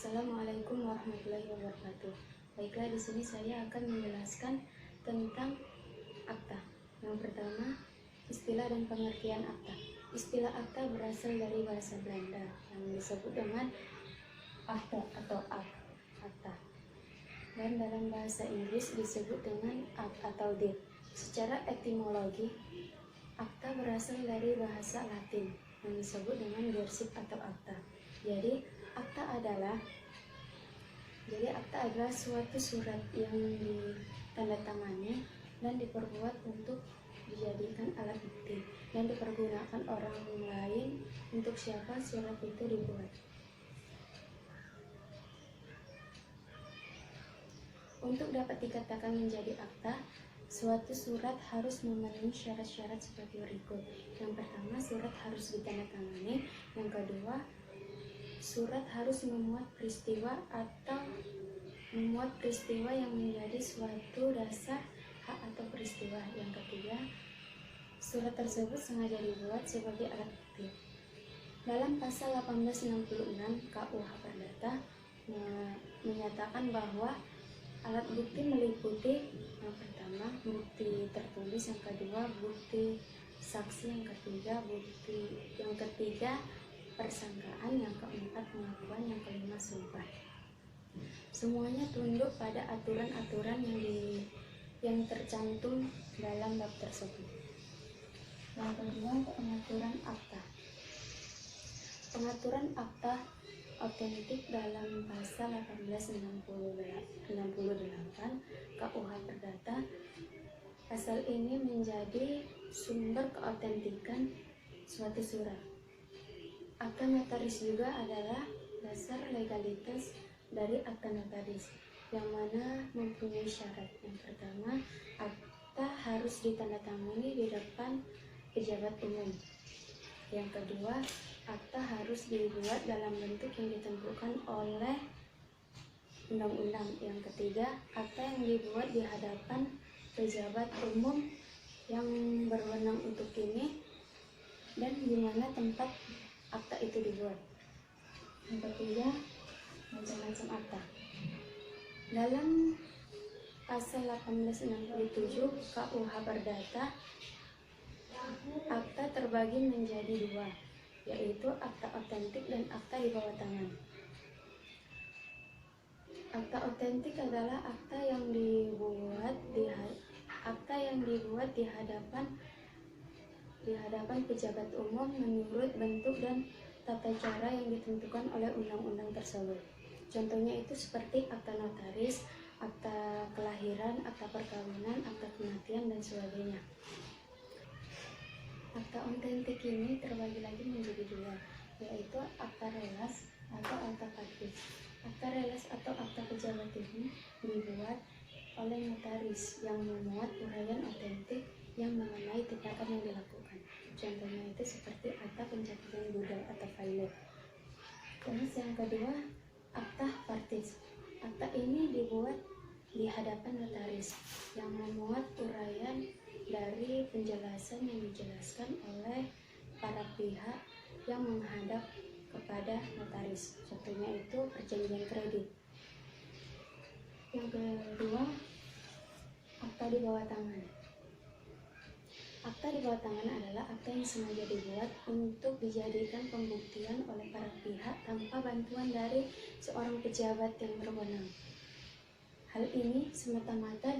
Assalamualaikum warahmatullahi wabarakatuh. Baiklah, di sini saya akan menjelaskan tentang akta. Yang pertama, istilah dan pengertian akta. Istilah akta berasal dari bahasa Belanda yang disebut dengan akte atau akta. Dan dalam bahasa Inggris disebut dengan act atau deed. Secara etimologi, akta berasal dari bahasa Latin yang disebut dengan gersip atau akta. Jadi akta adalah suatu surat yang ditandatangani dan diperbuat untuk dijadikan alat bukti dan dipergunakan orang lain untuk siapa surat itu dibuat. Untuk dapat dikatakan menjadi akta, suatu surat harus memenuhi syarat-syarat seperti berikut. Yang pertama, surat harus ditandatangani. Yang kedua, surat harus memuat peristiwa yang menjadi suatu dasar hak atau peristiwa. Yang ketiga, surat tersebut sengaja dibuat sebagai alat bukti. Dalam pasal 1866 KUH Perdata menyatakan bahwa alat bukti meliputi yang pertama bukti tertulis, yang kedua bukti saksi, yang ketiga persangkaan, yang keempat pengakuan, yang kelima sumpah. Semuanya tunduk pada aturan-aturan yang tercantum dalam bab tersebut. Yang kedua, pengaturan akta. Pengaturan akta otentik dalam pasal 1868 KUH Perdata. Pasal ini menjadi sumber keotentikan suatu surat. Akta notaris juga adalah dasar legalitas dari akta notaris, yang mana mempunyai syarat. Yang pertama, akta harus ditandatangani di depan pejabat umum. Yang kedua, akta harus dibuat dalam bentuk yang ditentukan oleh undang-undang. Yang ketiga, akta yang dibuat di hadapan pejabat umum yang berwenang untuk ini dan di mana tempat akta itu dibuat. Yang ketiga, macam-macam akta. Dalam pasal 1867 KUH Perdata, akta terbagi menjadi dua, yaitu akta otentik dan akta di bawah tangan. Akta otentik adalah akta yang dibuat di hadapan pejabat umum menurut bentuk dan tata cara yang ditentukan oleh undang-undang tersebut. Contohnya itu seperti akta notaris, akta kelahiran, akta perkawinan, akta kematian, dan sebagainya. Akta otentik ini terbagi lagi menjadi dua, yaitu akta relas atau akta partis. Akta relas atau akta pejabat ini dibuat oleh notaris yang memuat uraian otentik yang mengenai tindakan yang dilakukan. Contohnya itu seperti akta pencatatan gudang atau filer. Terus yang kedua, akta partis. Akta ini dibuat di hadapan notaris yang memuat uraian dari penjelasan yang dijelaskan oleh para pihak yang menghadap kepada notaris. Contohnya itu perjanjian kredit. Yang kedua, akta di bawah tangan. Akta di bawah tangan adalah akta yang sengaja dibuat untuk dijadikan pembuktian oleh para pihak tanpa bantuan dari seorang pejabat yang berwenang. Hal ini semata-mata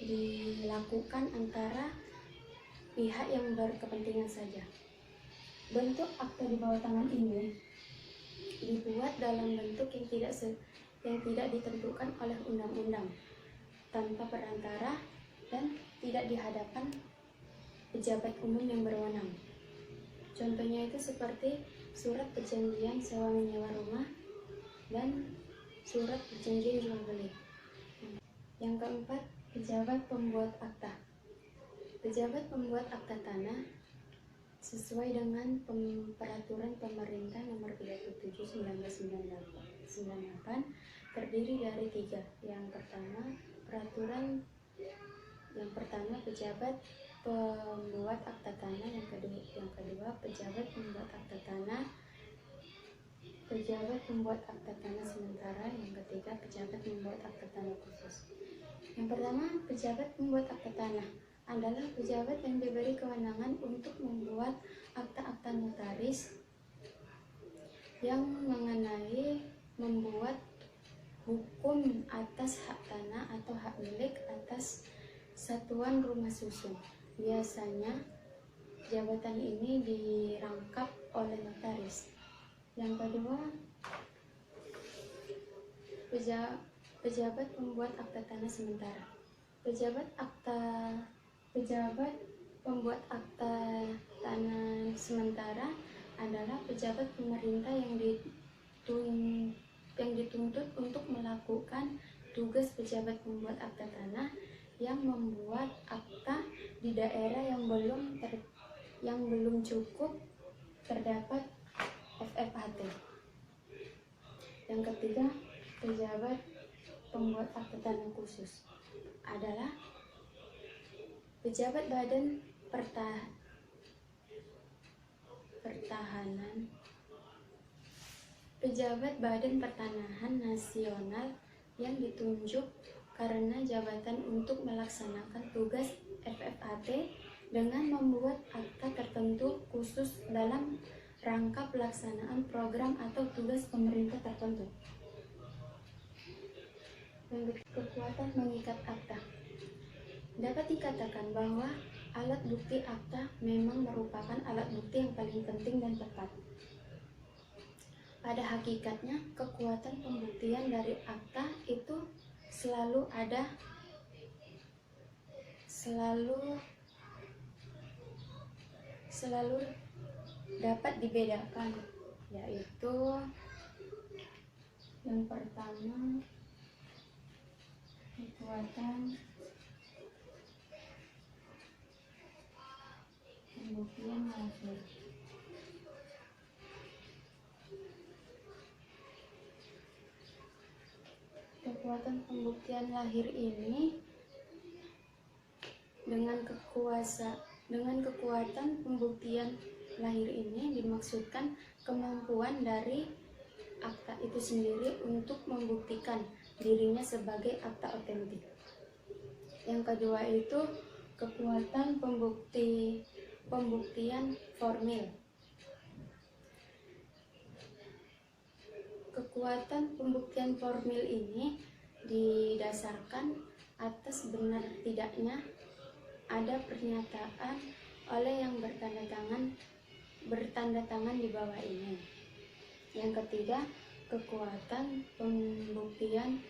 dilakukan antara pihak yang berkepentingan saja. Bentuk akta di bawah tangan ini dibuat dalam bentuk yang tidak ditentukan oleh undang-undang, tanpa perantara, dan tidak di hadapan pejabat umum yang berwenang. Contohnya itu seperti surat perjanjian sewa menyewa rumah dan surat perjanjian jual beli. Yang keempat, pejabat pembuat akta. Pejabat pembuat akta tanah sesuai dengan peraturan pemerintah nomor 37/1998 terdiri dari tiga. Yang pertama pejabat pembuat akta tanah, yang kedua pejabat pembuat akta tanah, pejabat membuat akta tanah sementara. Yang ketiga, pejabat membuat akta tanah khusus. Yang pertama, pejabat membuat akta tanah adalah pejabat yang diberi kewenangan untuk membuat akta-akta notaris yang mengenai membuat hukum atas hak tanah atau hak milik atas satuan rumah susun. Biasanya jabatan ini dirangkap oleh notaris. Yang kedua, pejabat membuat akta tanah sementara. Pejabat pembuat akta tanah sementara adalah pejabat pemerintah yang dituntut untuk melakukan tugas pejabat pembuat akta tanah yang membuat akta di daerah yang belum cukup terdapat FFHT. Yang ketiga, pejabat pembuat akta tanah khusus adalah pejabat Badan Pertanahan Nasional yang ditunjuk karena jabatan untuk melaksanakan tugas FFHT dengan membuat akta tertentu khusus dalam rangka pelaksanaan program atau tugas pemerintah tertentu. Kekuatan mengikat akta. Dapat dikatakan bahwa alat bukti akta memang merupakan alat bukti yang paling penting dan tepat. Pada hakikatnya, kekuatan pembuktian dari akta itu selalu dapat dibedakan, yaitu yang pertama, kekuatan pembuktian lahir. Kekuatan pembuktian lahir ini dengan kekuatan pembuktian lahir ini dimaksudkan kemampuan dari akta itu sendiri untuk membuktikan dirinya sebagai akta otentik. Yang kedua itu kekuatan pembuktian formil. Kekuatan pembuktian formil ini didasarkan atas benar tidaknya ada pernyataan oleh yang bertanda tangan di bawah ini. Yang ketiga, kekuatan pembuktian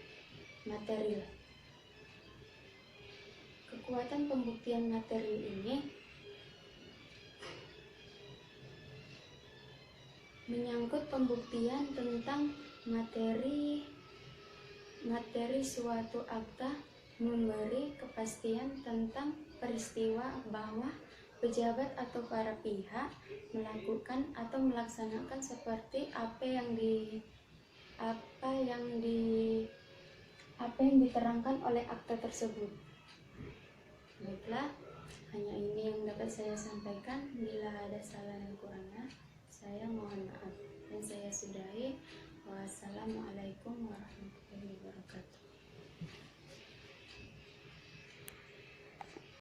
material. Kekuatan pembuktian material ini menyangkut pembuktian tentang materi suatu akta, memberi kepastian tentang peristiwa bahwa pejabat atau para pihak melakukan atau melaksanakan seperti apa yang diterangkan oleh akta tersebut. Baiklah, hanya ini yang dapat saya sampaikan. Bila ada salah dan kurangnya, saya mohon maaf. Dan saya sudahi. Wassalamualaikum warahmatullahi wabarakatuh.